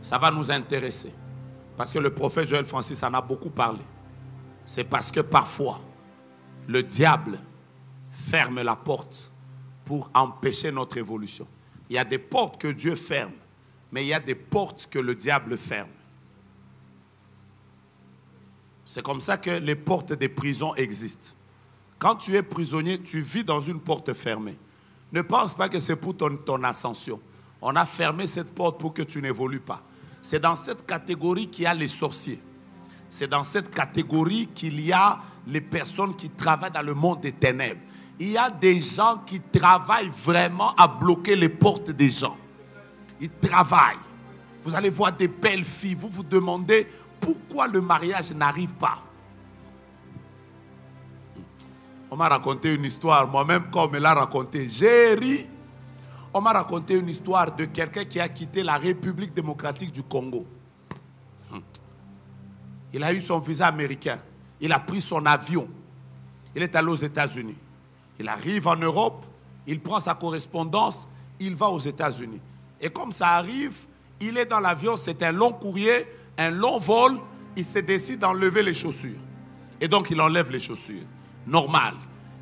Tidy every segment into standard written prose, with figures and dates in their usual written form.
Ça va nous intéresser. Parce que le prophète Joël Francis en a beaucoup parlé. C'est parce que parfois, le diable ferme la porte pour empêcher notre évolution. Il y a des portes que Dieu ferme, mais il y a des portes que le diable ferme. C'est comme ça que les portes des prisons existent. Quand tu es prisonnier, tu vis dans une porte fermée. Ne pense pas que c'est pour ton ascension. On a fermé cette porte pour que tu n'évolues pas. C'est dans cette catégorie qu'il y a les sorciers. C'est dans cette catégorie qu'il y a les personnes qui travaillent dans le monde des ténèbres. Il y a des gens qui travaillent vraiment à bloquer les portes des gens. Ils travaillent. Vous allez voir des belles filles. Vous vous demandez pourquoi le mariage n'arrive pas. On m'a raconté une histoire. Moi-même, quand on me l'a raconté, j'ai ri. On m'a raconté une histoire de quelqu'un qui a quitté la République démocratique du Congo. Il a eu son visa américain. Il a pris son avion. Il est allé aux États-Unis. Il arrive en Europe. Il prend sa correspondance. Il va aux États-Unis. Et comme ça arrive, il est dans l'avion. C'est un long courrier, un long vol. Il se décide d'enlever les chaussures. Et donc, il enlève les chaussures. Normal.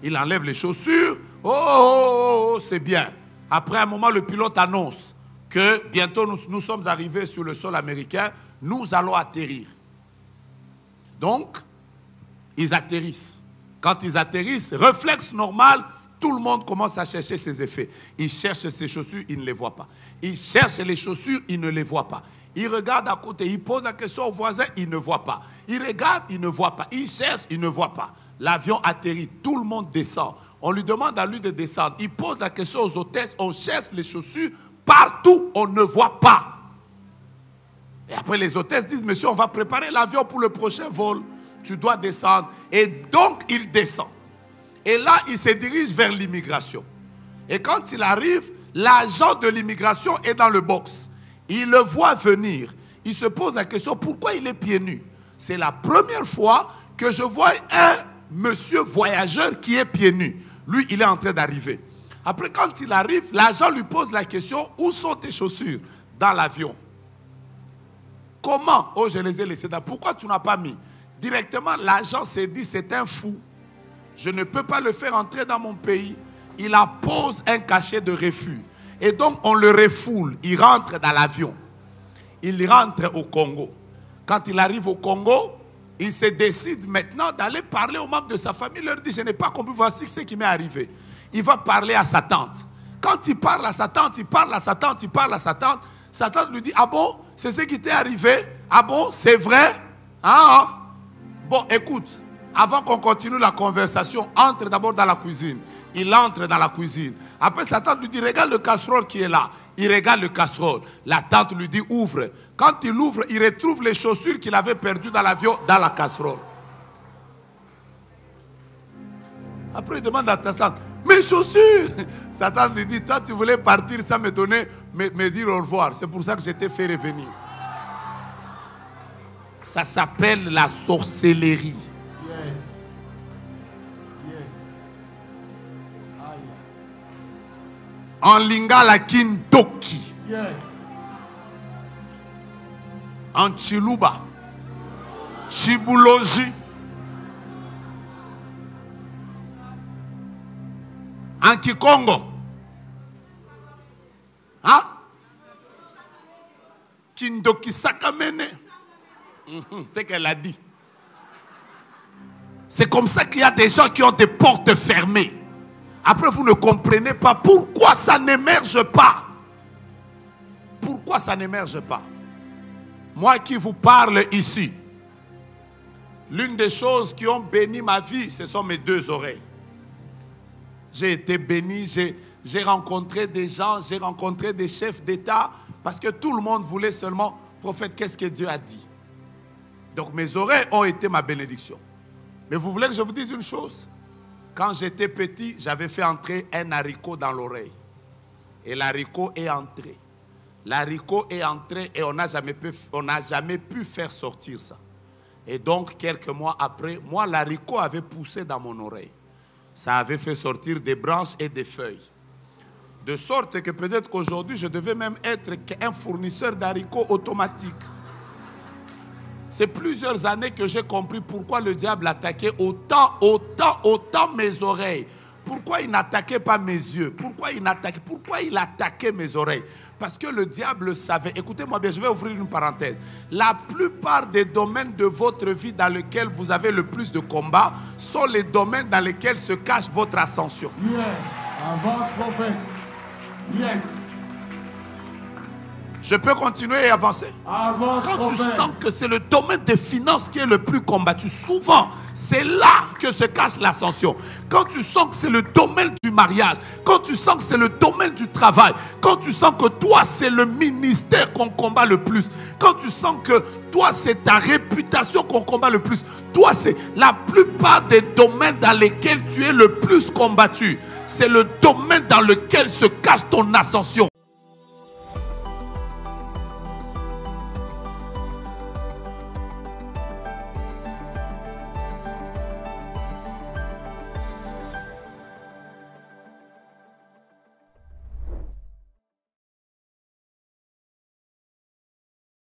Il enlève les chaussures. Oh, c'est bien. Après un moment, le pilote annonce que bientôt nous sommes arrivés sur le sol américain. Nous allons atterrir. Donc, ils atterrissent. Quand ils atterrissent, réflexe normal, tout le monde commence à chercher ses effets. Il cherche ses chaussures, il ne les voit pas. Il cherche les chaussures, il ne les voit pas. Il regarde à côté, il pose la question au voisin, il ne voit pas. Il regarde, il ne voit pas. Il cherche, il ne voit pas. L'avion atterrit, tout le monde descend. On lui demande à lui de descendre. Il pose la question aux hôtesses, on cherche les chaussures. Partout, on ne voit pas. Et après, les hôtesses disent, monsieur, on va préparer l'avion pour le prochain vol. Tu dois descendre. Et donc, il descend. Et là, il se dirige vers l'immigration. Et quand il arrive, l'agent de l'immigration est dans le box. Il le voit venir. Il se pose la question, pourquoi il est pieds nus? C'est la première fois que je vois un monsieur voyageur qui est pieds nus. Lui, il est en train d'arriver. Après, quand il arrive, l'agent lui pose la question, où sont tes chaussures? Dans l'avion. Comment? Oh, je les ai laissées là. Pourquoi tu n'as pas mis? Directement, l'agent s'est dit, c'est un fou. Je ne peux pas le faire entrer dans mon pays. Il appose un cachet de refus. Et donc, on le refoule. Il rentre dans l'avion. Il rentre au Congo. Quand il arrive au Congo, il se décide maintenant d'aller parler aux membres de sa famille. Il leur dit, je n'ai pas compris, voici ce qui m'est arrivé. Il va parler à sa tante. Quand il parle à sa tante, il parle à sa tante, il parle à sa tante. Sa tante lui dit, ah bon, c'est ce qui t'est arrivé? Ah bon, c'est vrai? Ah, bon, écoute, avant qu'on continue la conversation, entre d'abord dans la cuisine. Il entre dans la cuisine. Après, sa tante lui dit, regarde le casserole qui est là. Il regarde le casserole. La tante lui dit, ouvre. Quand il ouvre, il retrouve les chaussures qu'il avait perdues dans l'avion, dans la casserole. Après, il demande à sa tante, mes chaussures! Sa tante lui dit, toi, tu voulais partir sans me donner, me dire au revoir. C'est pour ça que je t'ai fait revenir. Ça s'appelle la sorcellerie. Yes. Yes. Aïe. En lingala kindoki. Yes. En chiluba. Chibuloji. En kikongo. Hein? Kindoki sakamene. C'est qu'elle a dit. C'est comme ça qu'il y a des gens qui ont des portes fermées. Après, vous ne comprenez pas pourquoi ça n'émerge pas. Pourquoi ça n'émerge pas? Moi qui vous parle ici, l'une des choses qui ont béni ma vie, ce sont mes deux oreilles. J'ai été béni, j'ai rencontré des gens, j'ai rencontré des chefs d'État, parce que tout le monde voulait seulement, prophète, qu'est-ce que Dieu a dit? Donc mes oreilles ont été ma bénédiction. Mais vous voulez que je vous dise une chose? Quand j'étais petit, j'avais fait entrer un haricot dans l'oreille. Et l'haricot est entré. L'haricot est entré et on n'a jamais pu faire sortir ça. Et donc, quelques mois après, moi, l'haricot avait poussé dans mon oreille. Ça avait fait sortir des branches et des feuilles. De sorte que peut-être qu'aujourd'hui, je devais même être un fournisseur d'haricots automatique. C'est plusieurs années que j'ai compris pourquoi le diable attaquait autant mes oreilles. Pourquoi il n'attaquait pas mes yeux? Pourquoi il attaquait mes oreilles? Parce que le diable savait. Écoutez-moi bien, je vais ouvrir une parenthèse. La plupart des domaines de votre vie dans lesquels vous avez le plus de combats sont les domaines dans lesquels se cache votre ascension. Yes. Avance, prophète. Yes. Je peux continuer et avancer? Avance, Quand prophète. tu sens que c'est le domaine des finances qui est le plus combattu, souvent, c'est là que se cache l'ascension. Quand tu sens que c'est le domaine du mariage, quand tu sens que c'est le domaine du travail, quand tu sens que toi, c'est le ministère qu'on combat le plus, quand tu sens que toi, c'est ta réputation qu'on combat le plus, toi, c'est la plupart des domaines dans lesquels tu es le plus combattu. C'est le domaine dans lequel se cache ton ascension.